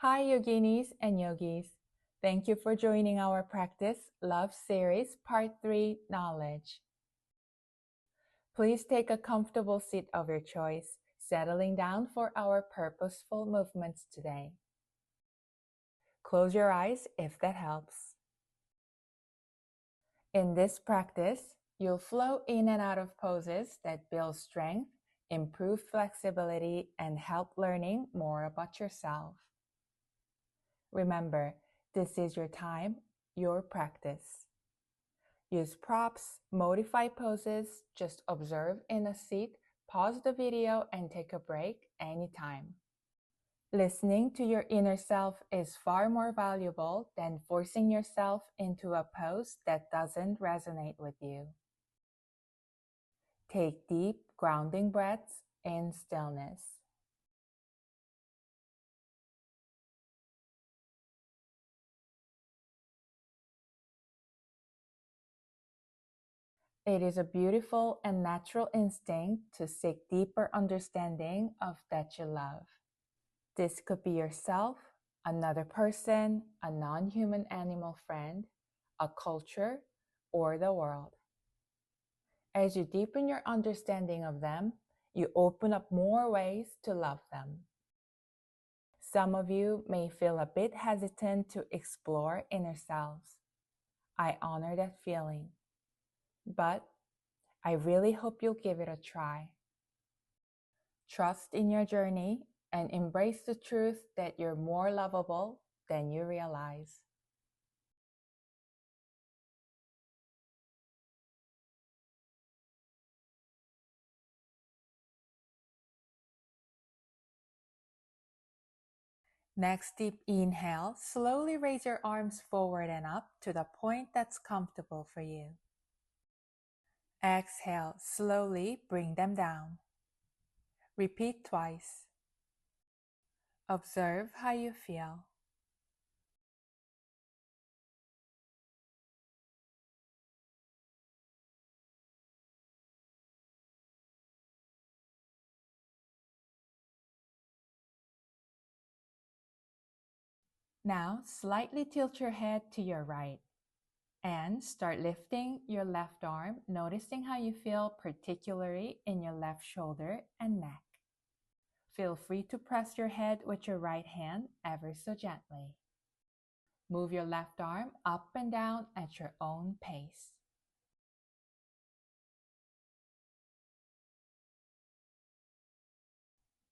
Hi, yoginis and yogis. Thank you for joining our Practice Love series, Part 3, Knowledge. Please take a comfortable seat of your choice, settling down for our purposeful movements today. Close your eyes if that helps. In this practice, you'll flow in and out of poses that build strength, improve flexibility, and help learning more about yourself. Remember, this is your time, your practice. Use props, modify poses, just observe in a seat, pause the video, and take a break anytime. Listening to your inner self is far more valuable than forcing yourself into a pose that doesn't resonate with you. Take deep, grounding breaths in stillness. It is a beautiful and natural instinct to seek deeper understanding of that you love. This could be yourself, another person, a non-human animal friend, a culture, or the world. As you deepen your understanding of them, you open up more ways to love them. Some of you may feel a bit hesitant to explore inner selves. I honor that feeling, but I really hope you'll give it a try. Trust in your journey and embrace the truth that you're more lovable than you realize. Next, deep inhale. Slowly raise your arms forward and up to the point that's comfortable for you. Exhale. Slowly bring them down. Repeat twice. Observe how you feel. Now, slightly tilt your head to your right and start lifting your left arm, noticing how you feel, particularly in your left shoulder and neck. Feel free to press your head with your right hand ever so gently. Move your left arm up and down at your own pace.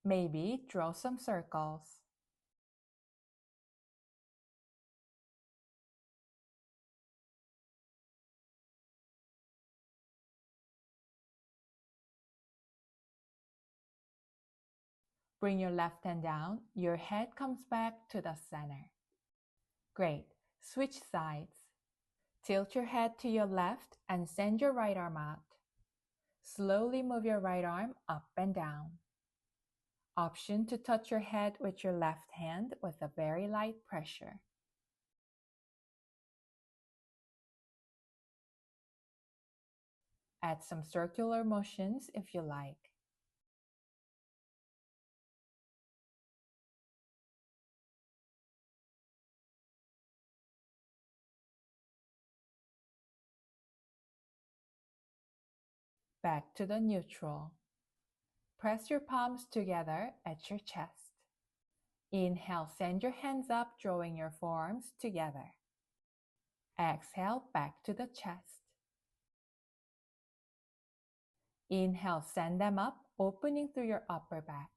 Maybe draw some circles. Bring your left hand down. Your head comes back to the center. Great. Switch sides. Tilt your head to your left and send your right arm out. Slowly move your right arm up and down. Option to touch your head with your left hand with a very light pressure. Add some circular motions if you like. Back to the neutral. Press your palms together at your chest. Inhale, send your hands up, drawing your forearms together. Exhale, back to the chest. Inhale, send them up, opening through your upper back.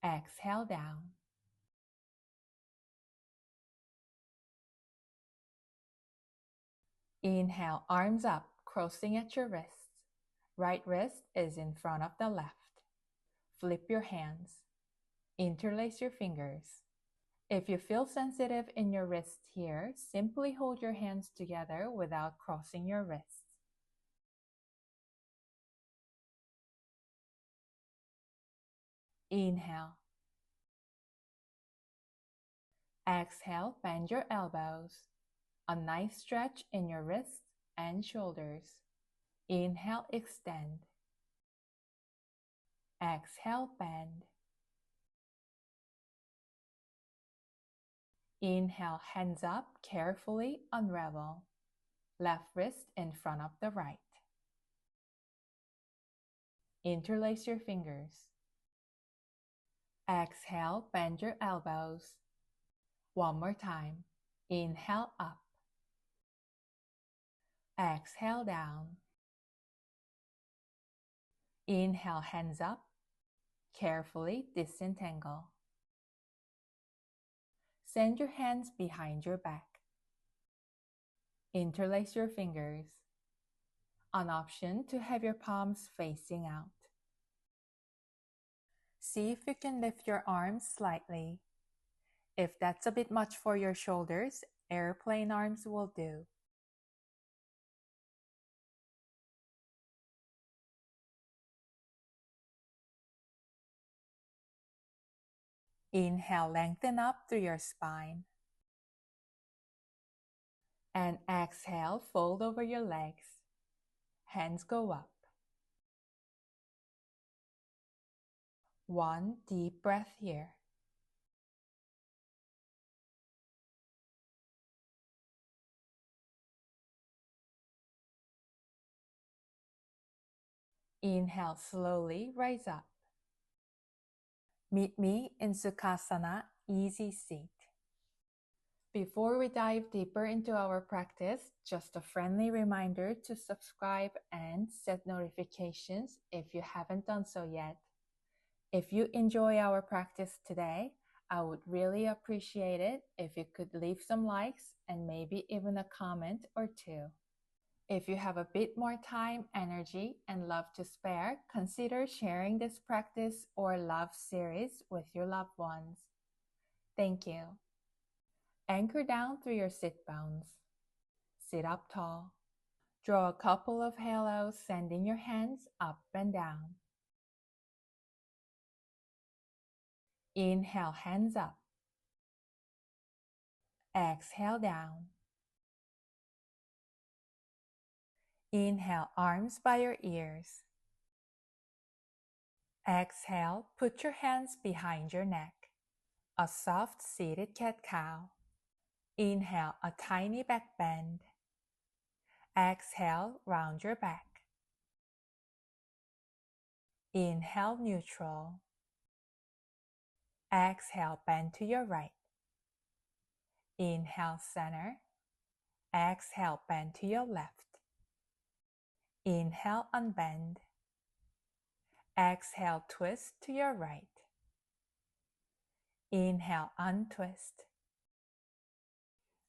Exhale down. Inhale, arms up, crossing at your wrists. Right wrist is in front of the left. Flip your hands. Interlace your fingers. If you feel sensitive in your wrists here, simply hold your hands together without crossing your wrists. Inhale. Exhale, bend your elbows. A nice stretch in your wrists and shoulders. Inhale, extend. Exhale, bend. Inhale, hands up, carefully unravel. Left wrist in front of the right. Interlace your fingers. Exhale, bend your elbows. One more time. Inhale up. Exhale down. Inhale, hands up. Carefully disentangle. Send your hands behind your back. Interlace your fingers. An option to have your palms facing out. See if you can lift your arms slightly. If that's a bit much for your shoulders, airplane arms will do. Inhale, lengthen up through your spine. And exhale, fold over your legs. Hands go up. One deep breath here. Inhale, slowly rise up. Meet me in Sukhasana, easy seat. Before we dive deeper into our practice, just a friendly reminder to subscribe and set notifications if you haven't done so yet. If you enjoy our practice today, I would really appreciate it if you could leave some likes and maybe even a comment or two. If you have a bit more time, energy, and love to spare, consider sharing this practice or love series with your loved ones. Thank you. Anchor down through your sit bones. Sit up tall. Draw a couple of halos, sending your hands up and down. Inhale, hands up. Exhale, down. Inhale, arms by your ears. Exhale, put your hands behind your neck. A soft seated cat-cow. Inhale, a tiny back bend. Exhale, round your back. Inhale, neutral. Exhale, bend to your right. Inhale, center. Exhale, bend to your left. Inhale, unbend. Exhale, twist to your right. Inhale, untwist.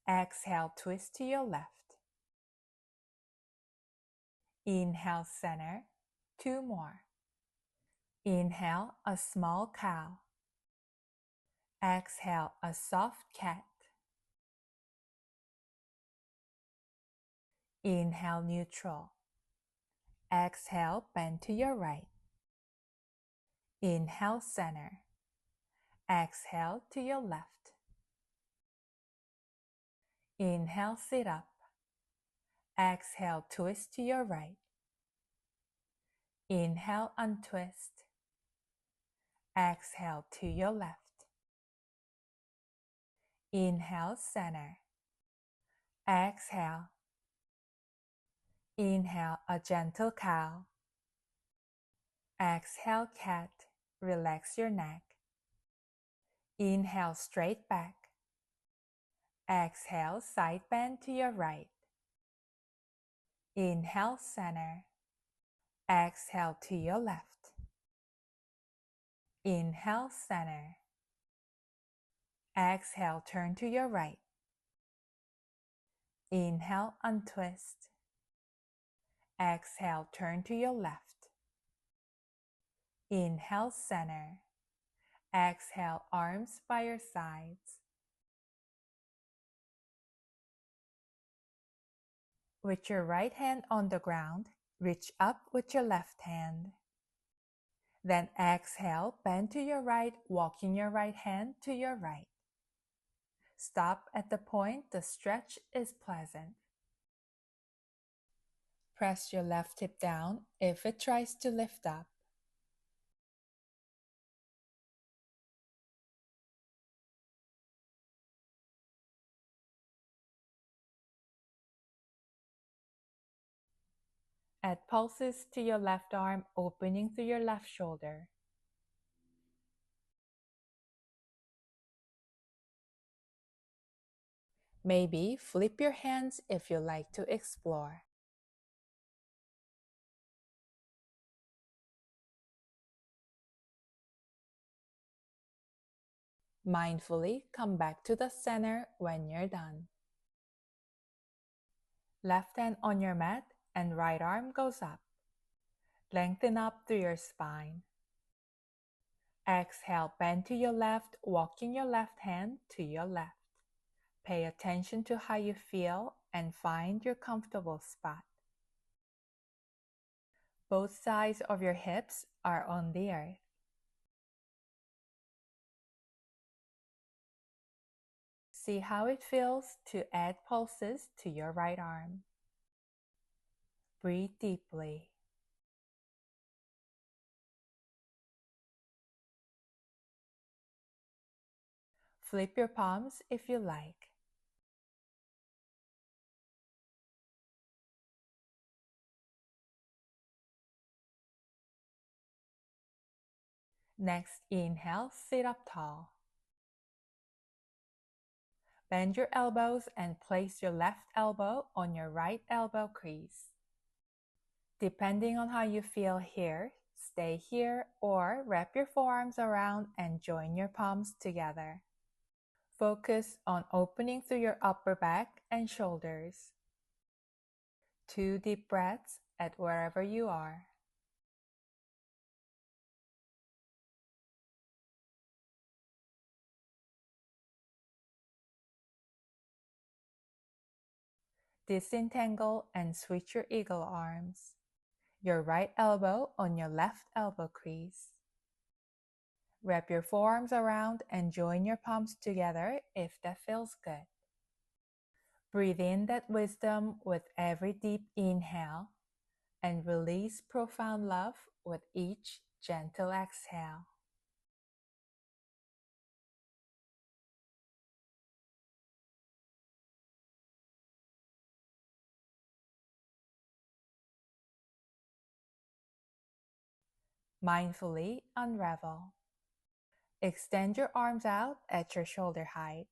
Exhale, twist to your left. Inhale, center. Two more. Inhale, a small cow. Exhale, a soft cat. Inhale, neutral. Exhale, bend to your right. Inhale, center. Exhale to your left. Inhale, sit up. Exhale, twist to your right. Inhale, untwist. Exhale to your left. Inhale, center. Exhale. Inhale, a gentle cow. Exhale, cat. Relax your neck. Inhale, straight back. Exhale, side bend to your right. Inhale, center. Exhale to your left. Inhale, center. Exhale, turn to your right. Inhale, untwist. Exhale, turn to your left. Inhale, center. Exhale, arms by your sides. With your right hand on the ground, reach up with your left hand. Then exhale, bend to your right, walking your right hand to your right. Stop at the point the stretch is pleasant. Press your left hip down if it tries to lift up. Add pulses to your left arm, opening through your left shoulder. Maybe flip your hands if you like to explore. Mindfully come back to the center when you're done. Left hand on your mat and right arm goes up. Lengthen up through your spine. Exhale, bend to your left, walking your left hand to your left. Pay attention to how you feel and find your comfortable spot. Both sides of your hips are on the earth. See how it feels to add pulses to your right arm. Breathe deeply. Flip your palms if you like. Next, inhale, sit up tall. Bend your elbows and place your left elbow on your right elbow crease. Depending on how you feel here, stay here or wrap your forearms around and join your palms together. Focus on opening through your upper back and shoulders. 2 deep breaths at wherever you are. Disentangle and switch your eagle arms. Your right elbow on your left elbow crease. Wrap your forearms around and join your palms together if that feels good. Breathe in that wisdom with every deep inhale and release profound love with each gentle exhale. Mindfully unravel. Extend your arms out at your shoulder height.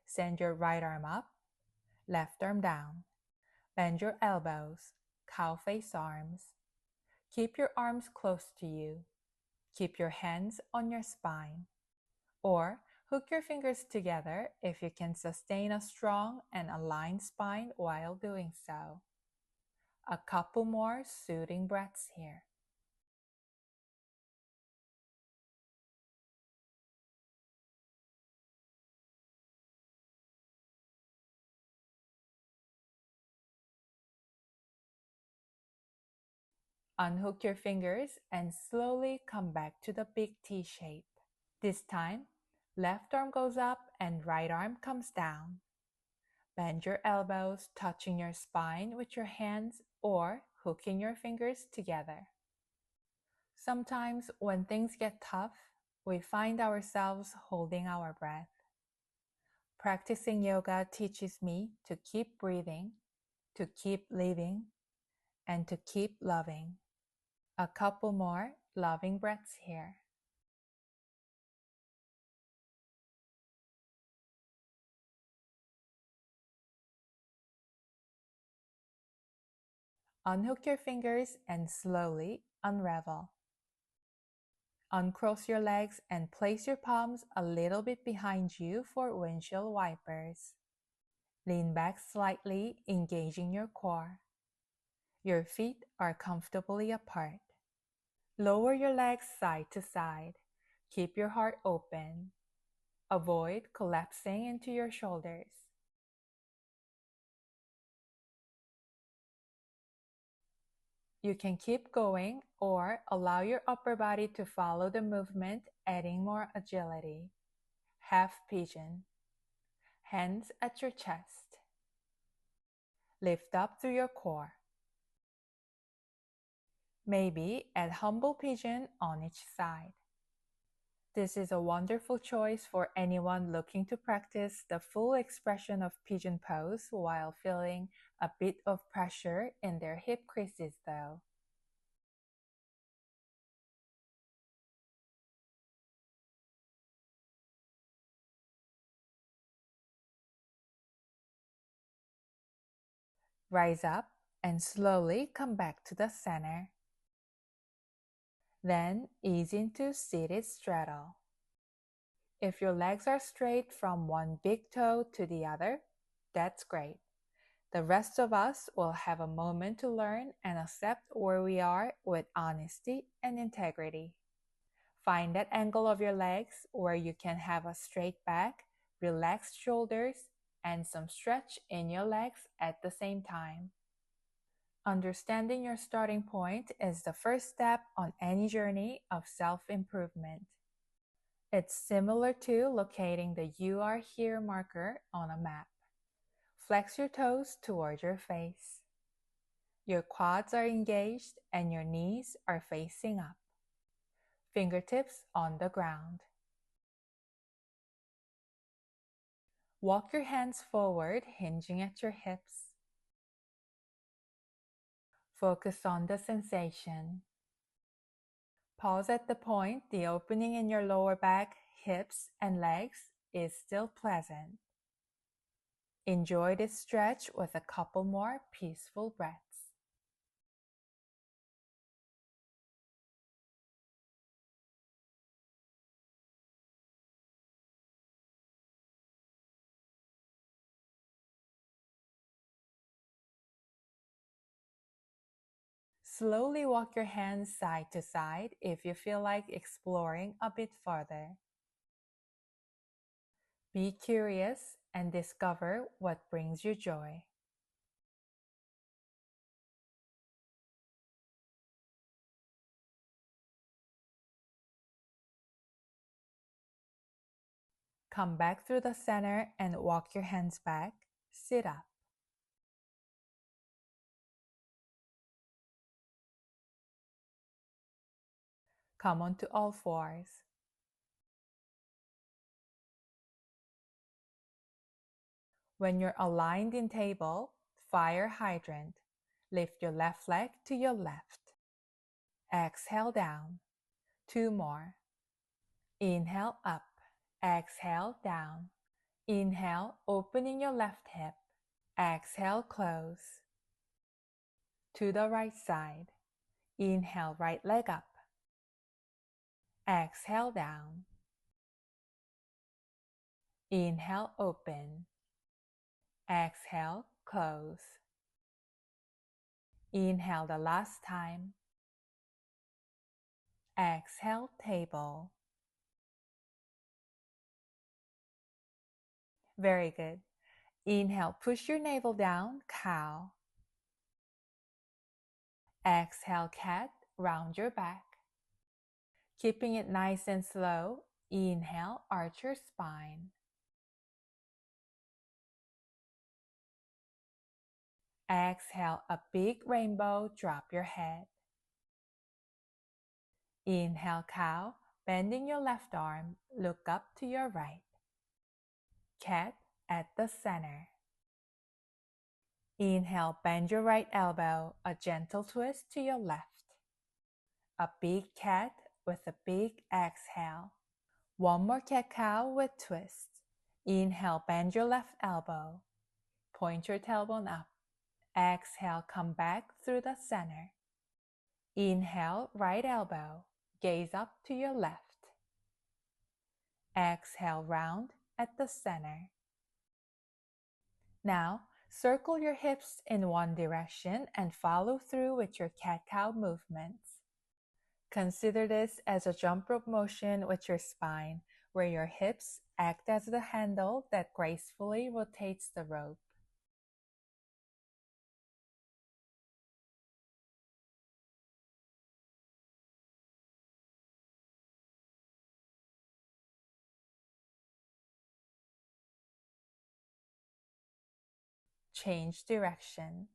Send your right arm up, left arm down. Bend your elbows, cow face arms. Keep your arms close to you. Keep your hands on your spine. Or hook your fingers together if you can sustain a strong and aligned spine while doing so. A couple more soothing breaths here. Unhook your fingers and slowly come back to the big T shape. This time, left arm goes up and right arm comes down. Bend your elbows, touching your spine with your hands or hooking your fingers together. Sometimes when things get tough, we find ourselves holding our breath. Practicing yoga teaches me to keep breathing, to keep living, and to keep loving. A couple more loving breaths here. Unhook your fingers and slowly unravel. Uncross your legs and place your palms a little bit behind you for windshield wipers. Lean back slightly, engaging your core. Your feet are comfortably apart. Lower your legs side to side. Keep your heart open. Avoid collapsing into your shoulders. You can keep going or allow your upper body to follow the movement, adding more agility. Half pigeon. Hands at your chest. Lift up through your core. Maybe add humble pigeon on each side. This is a wonderful choice for anyone looking to practice the full expression of pigeon pose while feeling a bit of pressure in their hip creases though. Rise up and slowly come back to the center. Then ease into seated straddle. If your legs are straight from one big toe to the other, that's great. The rest of us will have a moment to learn and accept where we are with honesty and integrity. Find that angle of your legs where you can have a straight back, relaxed shoulders, and some stretch in your legs at the same time. Understanding your starting point is the first step on any journey of self-improvement. It's similar to locating the "You Are Here" marker on a map. Flex your toes toward your face. Your quads are engaged and your knees are facing up. Fingertips on the ground. Walk your hands forward, hinging at your hips. Focus on the sensation. Pause at the point the opening in your lower back, hips, and legs is still pleasant. Enjoy this stretch with a couple more peaceful breaths. Slowly walk your hands side to side if you feel like exploring a bit further. Be curious and discover what brings you joy. Come back through the center and walk your hands back. Sit up. Come onto all fours. When you're aligned in table, fire hydrant. Lift your left leg to your left. Exhale down. 2 more. Inhale up. Exhale down. Inhale, opening your left hip. Exhale, close. To the right side. Inhale, right leg up. Exhale down. Inhale, open. Exhale, close. Inhale the last time. Exhale, table. Very good. Inhale, push your navel down, cow. Exhale, cat, round your back. Keeping it nice and slow, inhale, arch your spine. Exhale, a big rainbow, drop your head. Inhale, cow, bending your left arm, look up to your right. Cat at the center. Inhale, bend your right elbow, a gentle twist to your left. A big cat with a big exhale. One more cat-cow with twist. Inhale, bend your left elbow. Point your tailbone up. Exhale, come back through the center. Inhale, right elbow. Gaze up to your left. Exhale, round at the center. Now, circle your hips in one direction and follow through with your cat-cow movements. Consider this as a jump rope motion with your spine, where your hips act as the handle that gracefully rotates the rope. Change direction.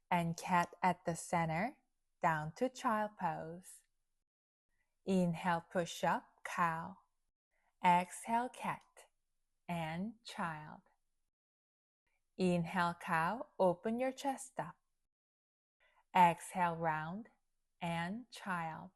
and cat at the center, down to child pose. Inhale, push up, cow. Exhale, cat and child. Inhale, cow, open your chest up. Exhale, round and child.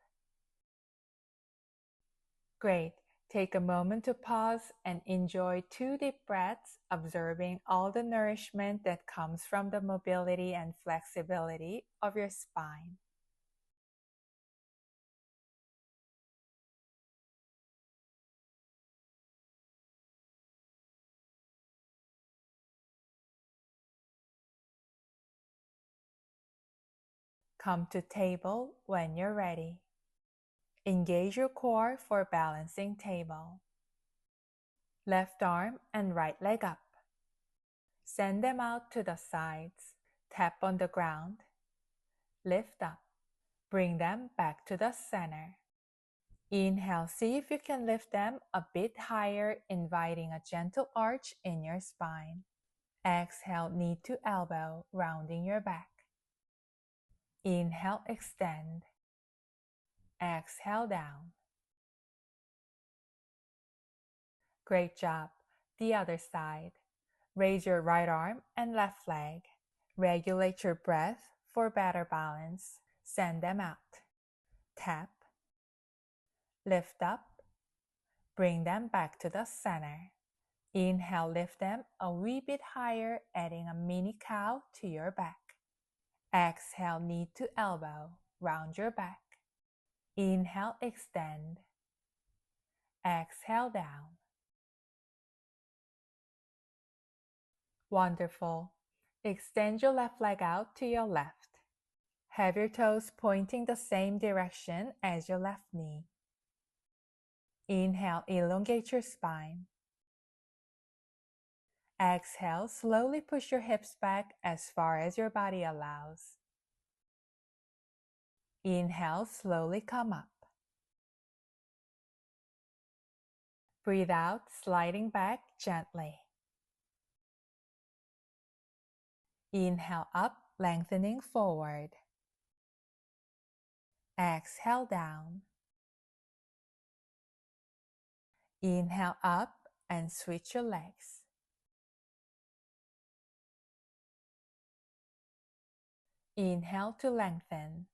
Great. Take a moment to pause and enjoy 2 deep breaths, observing all the nourishment that comes from the mobility and flexibility of your spine. Come to table when you're ready. Engage your core for balancing table. Left arm and right leg up. Send them out to the sides. Tap on the ground. Lift up. Bring them back to the center. Inhale, see if you can lift them a bit higher, inviting a gentle arch in your spine. Exhale, knee to elbow, rounding your back. Inhale, extend. Exhale, down. Great job. The other side. Raise your right arm and left leg. Regulate your breath for better balance. Send them out. Tap. Lift up. Bring them back to the center. Inhale, lift them a wee bit higher, adding a mini cow to your back. Exhale, knee to elbow, round your back. Inhale, extend. Exhale, down. Wonderful. Extend your left leg out to your left. Have your toes pointing the same direction as your left knee. Inhale, elongate your spine. Exhale, slowly push your hips back as far as your body allows. Inhale, slowly come up. Breathe out, sliding back gently. Inhale up, lengthening forward. Exhale down. Inhale up and switch your legs. Inhale to lengthen.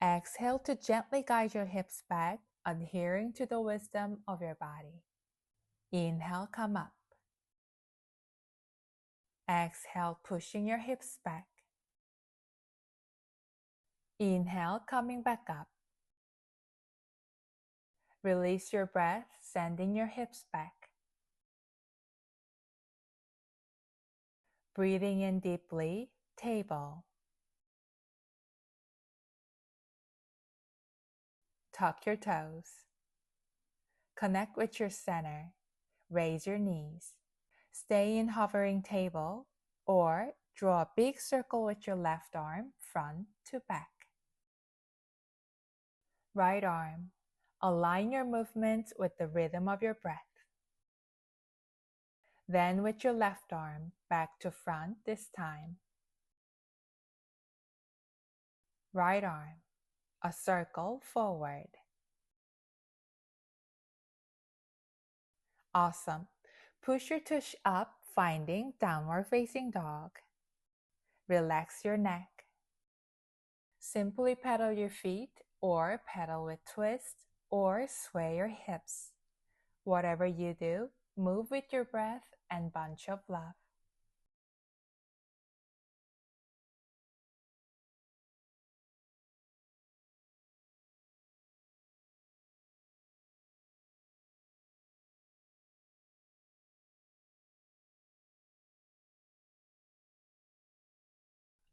Exhale to gently guide your hips back, adhering to the wisdom of your body. Inhale, come up. Exhale, pushing your hips back. Inhale, coming back up. Release your breath, sending your hips back. Breathing in deeply, table. Tuck your toes. Connect with your center. Raise your knees. Stay in hovering table or draw a big circle with your left arm, front to back. Right arm. Align your movements with the rhythm of your breath. Then with your left arm, back to front this time. Right arm. A circle forward. Awesome. Push your tush up, finding downward facing dog. Relax your neck. Simply pedal your feet or pedal with twist or sway your hips. Whatever you do, move with your breath and bunch of love.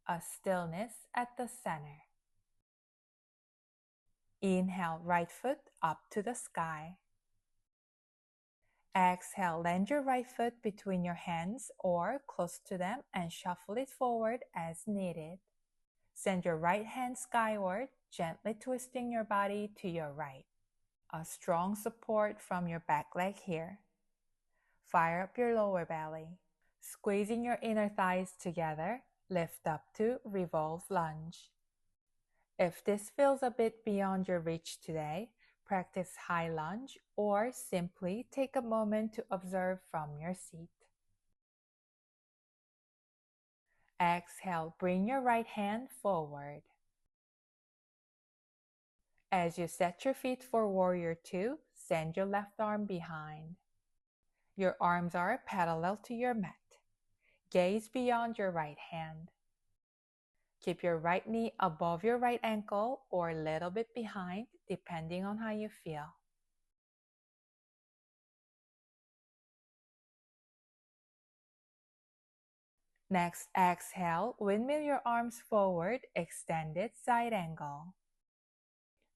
A stillness at the center. Inhale, right foot up to the sky. Exhale, land your right foot between your hands or close to them and shuffle it forward as needed. Send your right hand skyward, gently twisting your body to your right. A strong support from your back leg here. Fire up your lower belly. Squeezing your inner thighs together, Lift up to revolve lunge. If this feels a bit beyond your reach today, practice high lunge or simply take a moment to observe from your seat. Exhale, bring your right hand forward. As you set your feet for Warrior 2, send your left arm behind. Your arms are parallel to your mat. Gaze beyond your right hand. Keep your right knee above your right ankle or a little bit behind, depending on how you feel. Next, exhale, windmill your arms forward, extended side angle.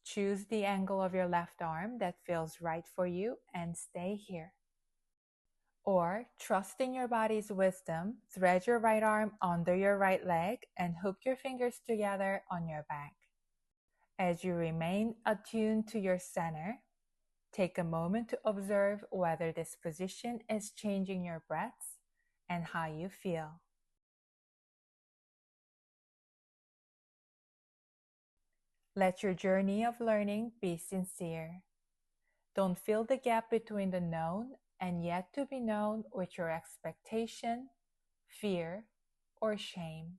Choose the angle of your left arm that feels right for you and stay here. Or, trust in your body's wisdom, thread your right arm under your right leg and hook your fingers together on your back. As you remain attuned to your center, take a moment to observe whether this position is changing your breaths and how you feel. Let your journey of learning be sincere. Don't fill the gap between the known and yet to be known with your expectation, fear, or shame.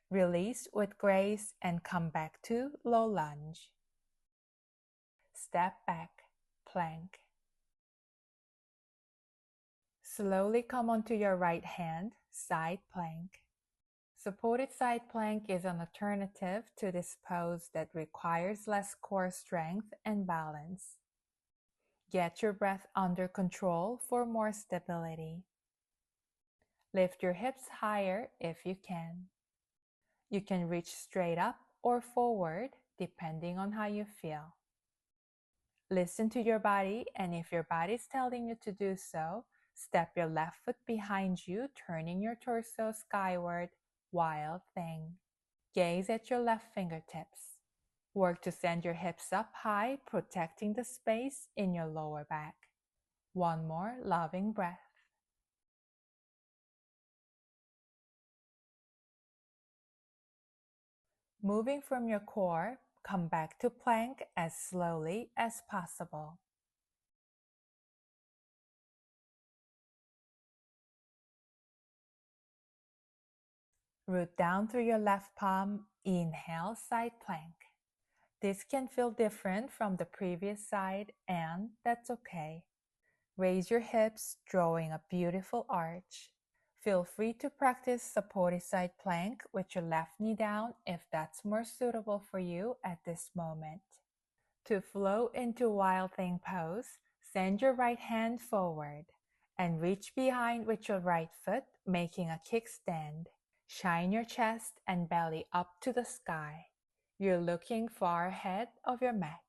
Release with grace and come back to low lunge. Step back, plank. Slowly come onto your right hand, side plank. Supported side plank is an alternative to this pose that requires less core strength and balance. Get your breath under control for more stability. Lift your hips higher if you can. You can reach straight up or forward depending on how you feel. Listen to your body, and if your body is telling you to do so, step your left foot behind you, turning your torso skyward. Wild thing. Gaze at your left fingertips. Work to send your hips up high, protecting the space in your lower back. One more loving breath. Moving from your core, come back to plank as slowly as possible. Root down through your left palm, inhale, side plank. This can feel different from the previous side, and that's okay. Raise your hips, drawing a beautiful arch. Feel free to practice supported side plank with your left knee down if that's more suitable for you at this moment. To flow into Wild Thing pose, send your right hand forward and reach behind with your right foot, making a kickstand. Shine your chest and belly up to the sky. You're looking far ahead of your mat.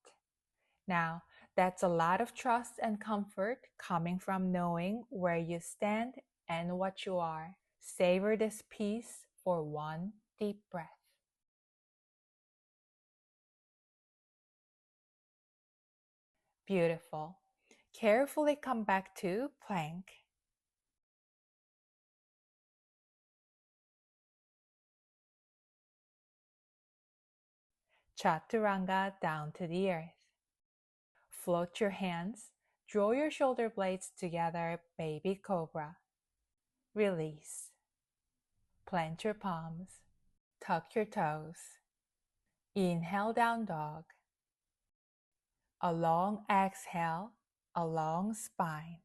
Now, that's a lot of trust and comfort coming from knowing where you stand and what you are. Savor this piece for one deep breath. Beautiful. Carefully come back to plank. Chaturanga down to the earth. Float your hands. Draw your shoulder blades together, baby cobra. Release. Plant your palms. Tuck your toes. Inhale, down dog. A long exhale, a long spine.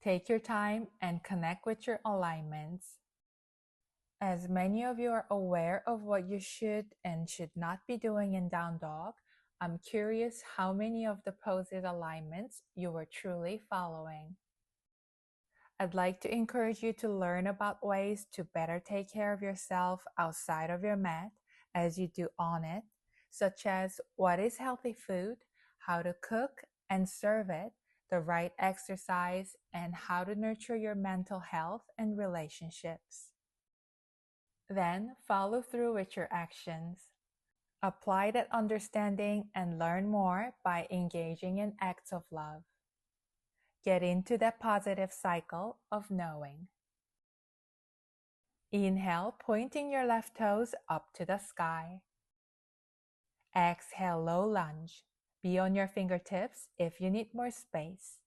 Take your time and connect with your alignments. As many of you are aware of what you should and should not be doing in down dog, I'm curious how many of the poses alignments you were truly following. I'd like to encourage you to learn about ways to better take care of yourself outside of your mat as you do on it, such as what is healthy food, how to cook and serve it, the right exercise, and how to nurture your mental health and relationships. Then follow through with your actions. Apply that understanding and learn more by engaging in acts of love. Get into that positive cycle of knowing. Inhale, pointing your left toes up to the sky. Exhale, low lunge. Be on your fingertips if you need more space.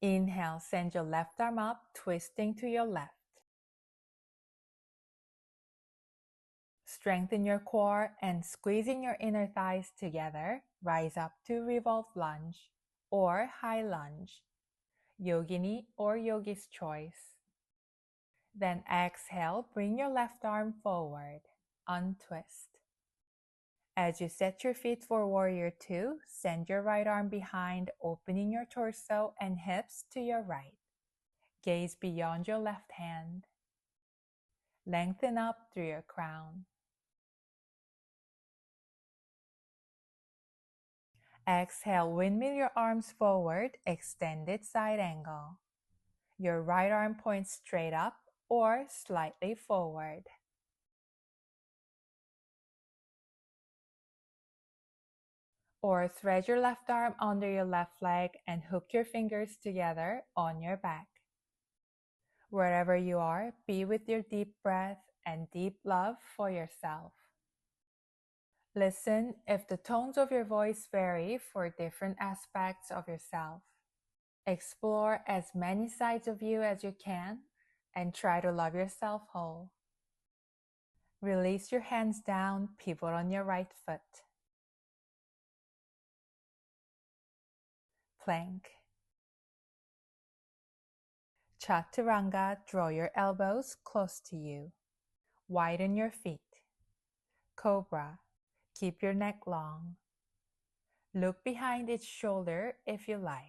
Inhale, send your left arm up, twisting to your left. Strengthen your core and squeezing your inner thighs together. Rise up to revolve lunge or high lunge, yogini or yogi's choice. Then exhale, bring your left arm forward, untwist. As you set your feet for warrior 2, send your right arm behind, opening your torso and hips to your right. Gaze beyond your left hand. Lengthen up through your crown. Exhale, windmill your arms forward, extended side angle. Your right arm points straight up or slightly forward. Or thread your left arm under your left leg and hook your fingers together on your back. Wherever you are, be with your deep breath and deep love for yourself. Listen if the tones of your voice vary for different aspects of yourself. Explore as many sides of you as you can and try to love yourself whole. Release your hands down, pivot on your right foot. Plank. Chaturanga, draw your elbows close to you. Widen your feet. Cobra, keep your neck long. Look behind each shoulder if you like.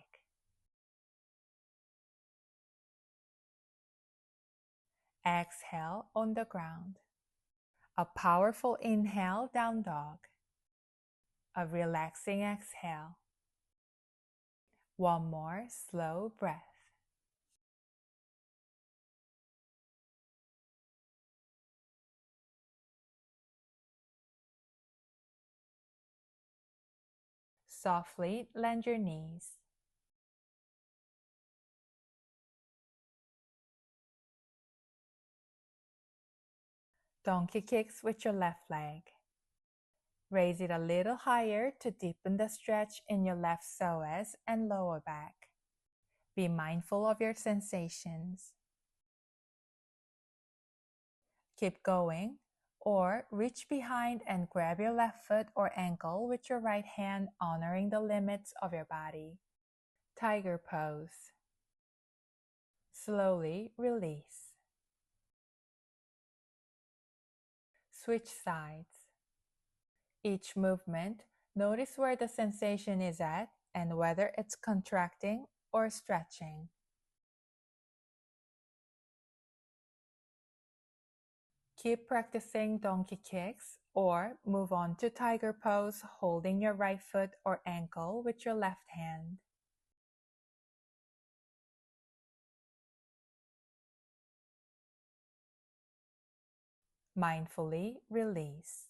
Exhale on the ground. A powerful inhale, down dog. A relaxing exhale. One more slow breath. Softly bend your knees. Donkey kicks with your left leg. Raise it a little higher to deepen the stretch in your left psoas and lower back. Be mindful of your sensations. Keep going, or reach behind and grab your left foot or ankle with your right hand, honoring the limits of your body. Tiger pose. Slowly release. Switch sides. Each movement, notice where the sensation is at and whether it's contracting or stretching. Keep practicing donkey kicks or move on to tiger pose, holding your right foot or ankle with your left hand. Mindfully release.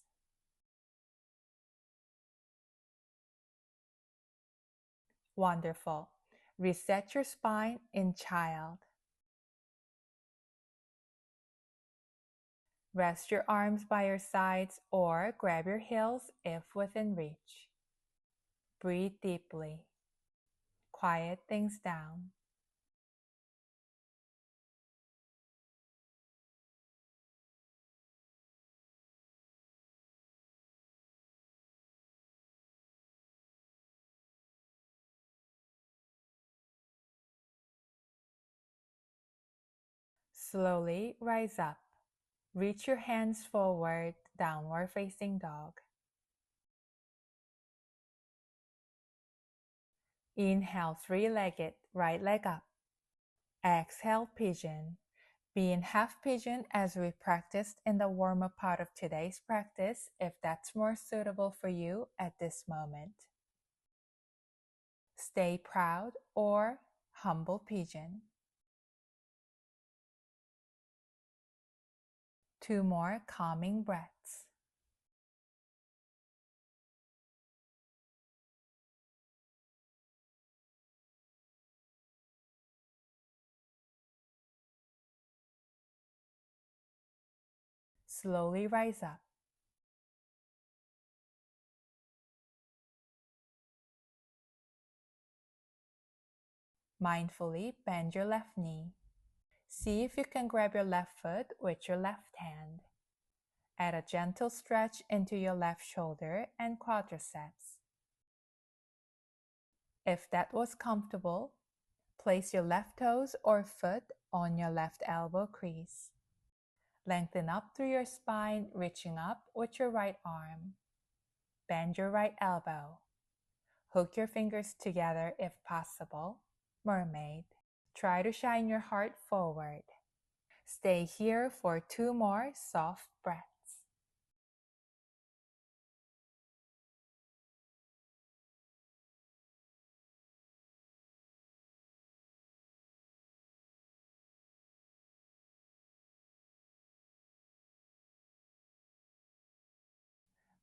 Wonderful. Reset your spine in child. Rest your arms by your sides or grab your heels if within reach. Breathe deeply. Quiet things down. Slowly rise up. Reach your hands forward, downward facing dog. Inhale, three-legged, right leg up. Exhale, pigeon. Be in half pigeon as we practiced in the warm-up part of today's practice, if that's more suitable for you at this moment. Stay proud or humble pigeon. 2 more calming breaths. Slowly rise up. Mindfully bend your left knee. See if you can grab your left foot with your left hand. Add a gentle stretch into your left shoulder and quadriceps. If that was comfortable, place your left toes or foot on your left elbow crease. Lengthen up through your spine, reaching up with your right arm. Bend your right elbow. Hook your fingers together if possible. Mermaid. Try to shine your heart forward. Stay here for 2 more soft breaths.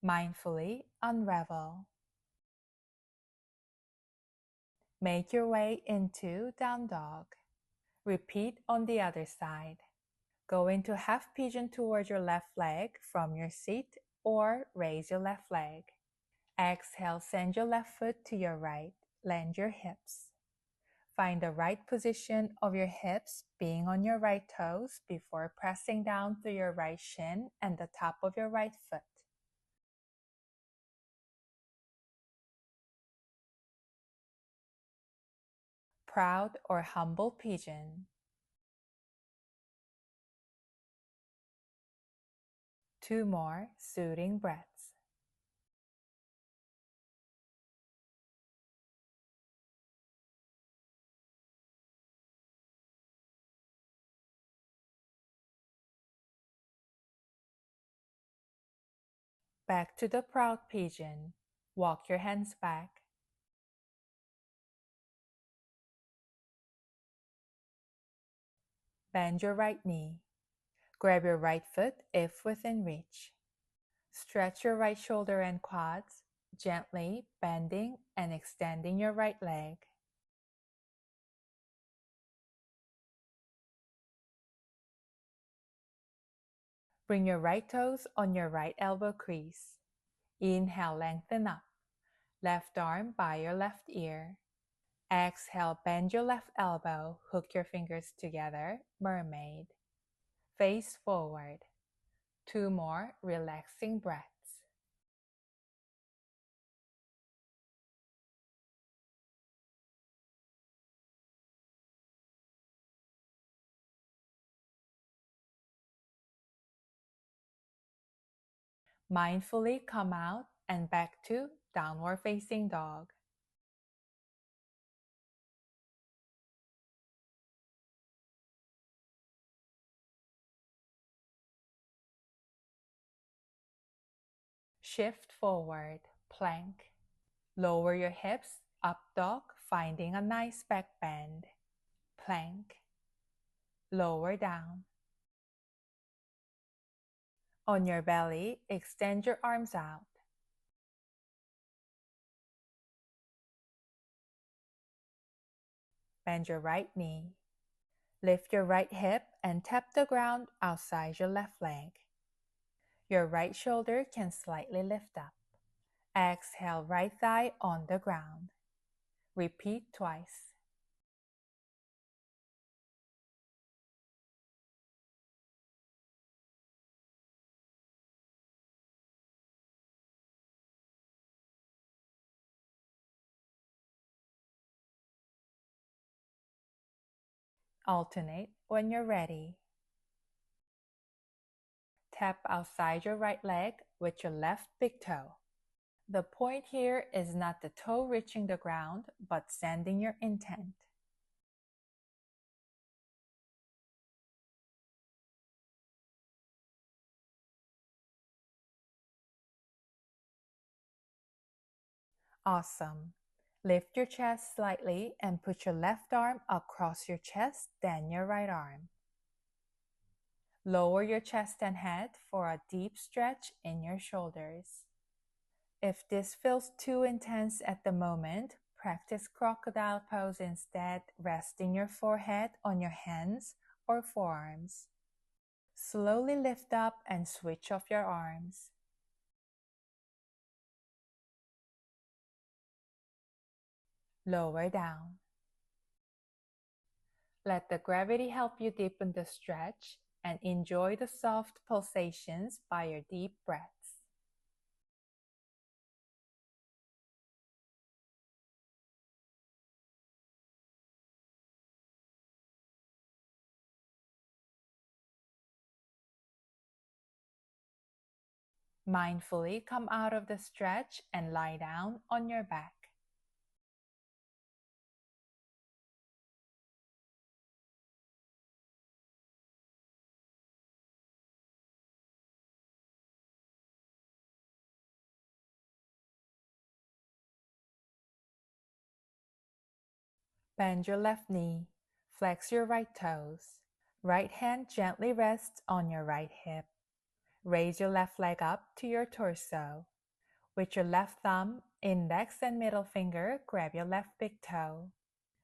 Mindfully unravel. Make your way into down dog. Repeat on the other side. Go into half pigeon towards your left leg from your seat or raise your left leg. Exhale, send your left foot to your right. Land your hips. Find the right position of your hips being on your right toes before pressing down through your right shin and the top of your right foot. Proud or humble pigeon. 2 more soothing breaths. Back to the proud pigeon. Walk your hands back. Bend your right knee. Grab your right foot if within reach. Stretch your right shoulder and quads, gently bending and extending your right leg. Bring your right toes on your right elbow crease. Inhale, lengthen up. Left arm by your left ear. Exhale, bend your left elbow, hook your fingers together, mermaid. Face forward. 2 more relaxing breaths. Mindfully come out and back to downward facing dog. Shift forward, plank. Lower your hips, up dog, finding a nice back bend. Plank. Lower down. On your belly, extend your arms out. Bend your right knee. Lift your right hip and tap the ground outside your left leg. Your right shoulder can slightly lift up. Exhale, right thigh on the ground. Repeat twice. Alternate when you're ready. Tap outside your right leg with your left big toe. The point here is not the toe reaching the ground, but sending your intent. Awesome. Lift your chest slightly and put your left arm across your chest, then your right arm. Lower your chest and head for a deep stretch in your shoulders. If this feels too intense at the moment, practice crocodile pose instead, resting your forehead on your hands or forearms. Slowly lift up and switch off your arms. Lower down. Let the gravity help you deepen the stretch and enjoy the soft pulsations by your deep breaths. Mindfully come out of the stretch and lie down on your back. Bend your left knee, flex your right toes. Right hand gently rests on your right hip. Raise your left leg up to your torso. With your left thumb, index and middle finger, grab your left big toe.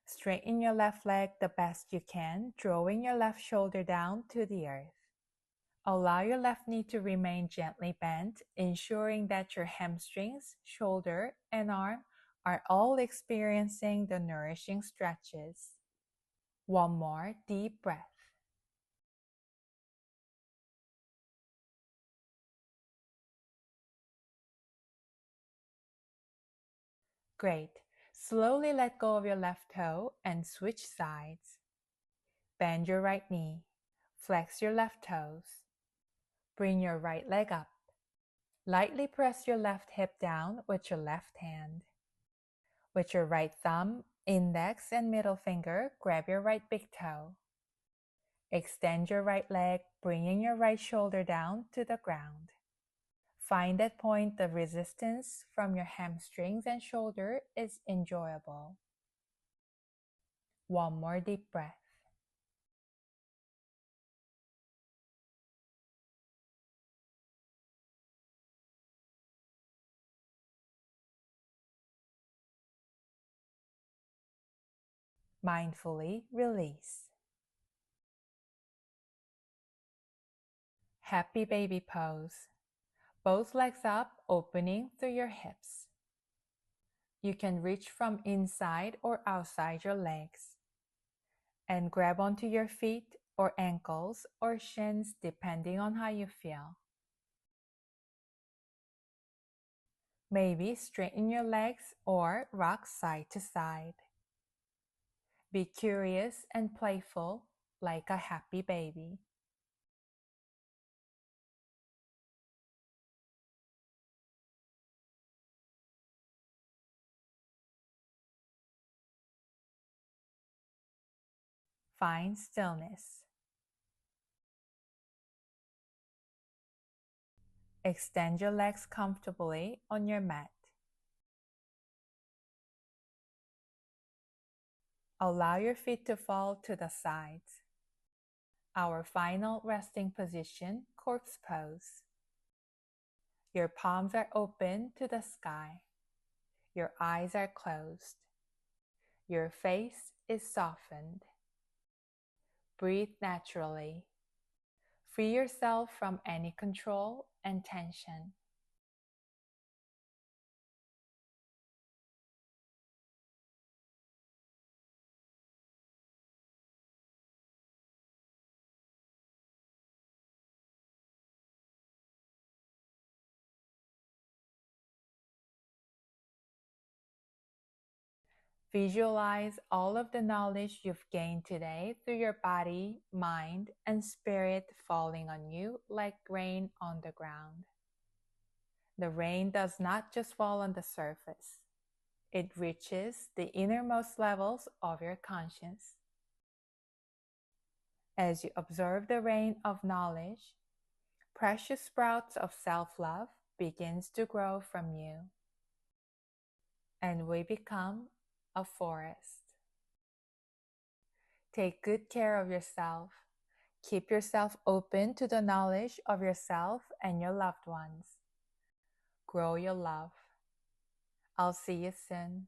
Straighten your left leg the best you can, drawing your left shoulder down to the earth. Allow your left knee to remain gently bent, ensuring that your hamstrings, shoulder, and arm are all experiencing the nourishing stretches. One more deep breath. Great. Slowly let go of your left toe and switch sides. Bend your right knee. Flex your left toes. Bring your right leg up. Lightly press your left hip down with your left hand. With your right thumb, index, and middle finger, grab your right big toe. Extend your right leg, bringing your right shoulder down to the ground. Find that point of resistance from your hamstrings and shoulder is enjoyable. One more deep breath. Mindfully release. Happy baby pose. Both legs up, opening through your hips. You can reach from inside or outside your legs and grab onto your feet or ankles or shins depending on how you feel. Maybe straighten your legs or rock side to side. Be curious and playful like a happy baby. Find stillness. Extend your legs comfortably on your mat. Allow your feet to fall to the sides. Our final resting position, corpse pose. Your palms are open to the sky. Your eyes are closed. Your face is softened. Breathe naturally. Free yourself from any control and tension. Visualize all of the knowledge you've gained today through your body, mind, and spirit falling on you like rain on the ground. The rain does not just fall on the surface. It reaches the innermost levels of your conscience. As you observe the rain of knowledge, precious sprouts of self-love begins to grow from you, and we become a forest. Take good care of yourself. Keep yourself open to the knowledge of yourself and your loved ones. Grow your love. I'll see you soon.